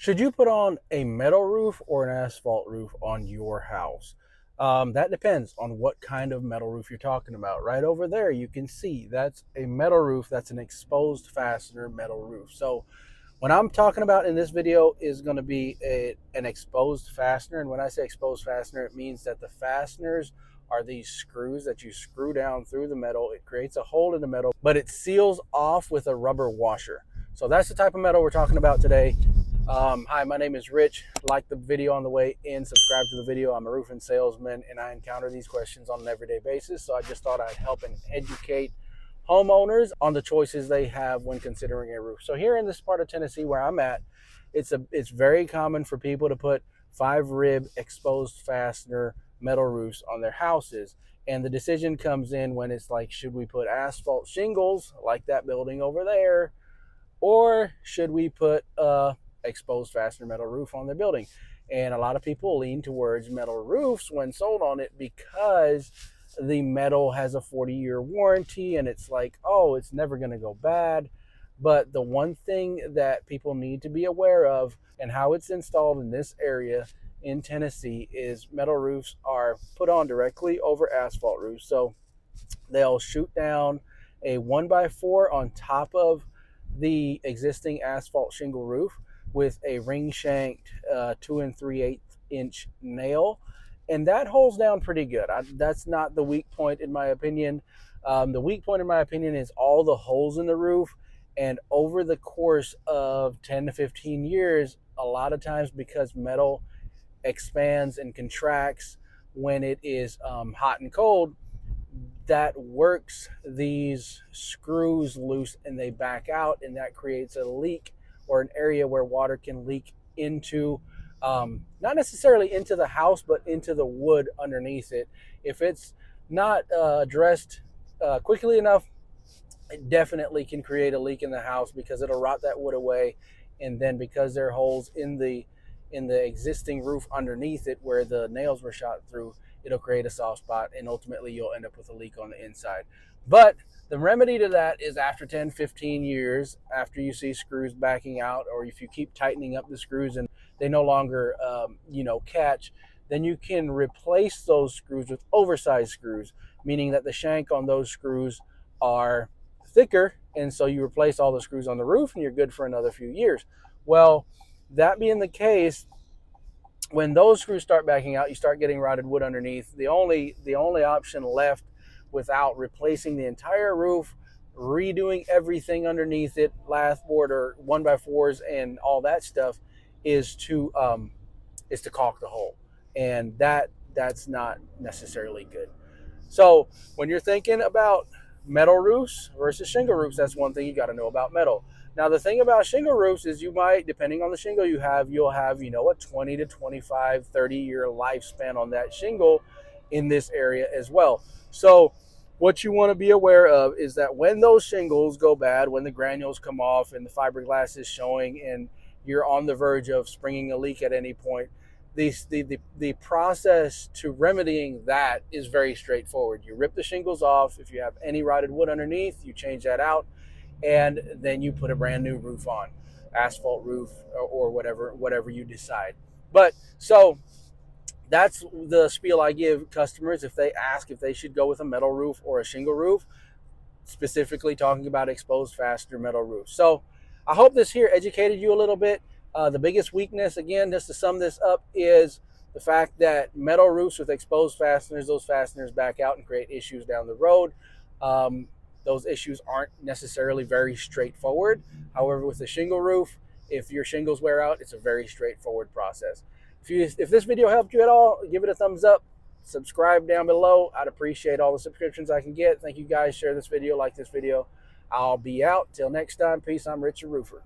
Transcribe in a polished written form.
Should you put on a metal roof or an asphalt roof on your house? That depends on what kind of metal roof you're talking about. Right over there, you can see that's a metal roof. That's an exposed fastener metal roof. So what I'm talking about in this video is going to be an exposed fastener. And when I say exposed fastener, it means that the fasteners are these screws that you screw down through the metal. It creates a hole in the metal, but it seals off with a rubber washer. So that's the type of metal we're talking about today. Hi, my name is Rich. Like the video on the way in, subscribe to the video. I'm a roofing salesman and I encounter these questions on an everyday basis. So I just thought I'd help and educate homeowners on the choices they have when considering a roof. So here in this part of Tennessee where I'm at, it's very common for people to put 5 rib exposed fastener metal roofs on their houses. And the decision comes in when it's like, should we put asphalt shingles like that building over there? Or should we put exposed fastener metal roof on their building? And a lot of people lean towards metal roofs when sold on it because the metal has a 40-year warranty and it's like, oh, it's never going to go bad. But the one thing that people need to be aware of and how it's installed in this area in Tennessee is metal roofs are put on directly over asphalt roofs. So they'll shoot down a 1x4 on top of the existing asphalt shingle roof with a ring shanked 2 3/8 inch nail, and that holds down pretty good. That's not the weak point in my opinion. The weak point in my opinion is all the holes in the roof, and over the course of 10 to 15 years, a lot of times because metal expands and contracts when it is hot and cold, that works these screws loose and they back out, and that creates a leak or an area where water can leak into not necessarily into the house but into the wood underneath it. If it's not addressed quickly enough, it definitely can create a leak in the house because it'll rot that wood away. And then because there are holes in the existing roof underneath it where the nails were shot through, it'll create a soft spot and ultimately you'll end up with a leak on the inside. But the remedy to that is after 10, 15 years, after you see screws backing out, or if you keep tightening up the screws and they no longer, catch, then you can replace those screws with oversized screws, meaning that the shank on those screws are thicker. And so you replace all the screws on the roof and you're good for another few years. Well, that being the case, when those screws start backing out, you start getting rotted wood underneath. The only option left without replacing the entire roof, redoing everything underneath it, lath board or 1x4s and all that stuff, is to caulk the hole, and that's not necessarily good. So when you're thinking about metal roofs versus shingle roofs, that's one thing you got to know about metal. Now, the thing about shingle roofs is you might, depending on the shingle you'll have, a 20 to 25, 30-year lifespan on that shingle in this area as well. So what you want to be aware of is that when those shingles go bad, when the granules come off and the fiberglass is showing and you're on the verge of springing a leak at any point, the process to remedying that is very straightforward. You rip the shingles off. If you have any rotted wood underneath, you change that out, and then you put a brand new roof on, asphalt roof or whatever you decide. But so that's the spiel I give customers if they ask if they should go with a metal roof or a shingle roof, specifically talking about exposed fastener metal roofs. So I hope this here educated you a little bit. The biggest weakness, again, just to sum this up, is the fact that metal roofs with exposed fasteners, those fasteners back out and create issues down the road. Those issues aren't necessarily very straightforward. However, with a shingle roof, if your shingles wear out, it's a very straightforward process. If this video helped you at all, give it a thumbs up. Subscribe down below. I'd appreciate all the subscriptions I can get. Thank you guys. Share this video, like this video. I'll be out. Till next time, peace. I'm Richard Roofer.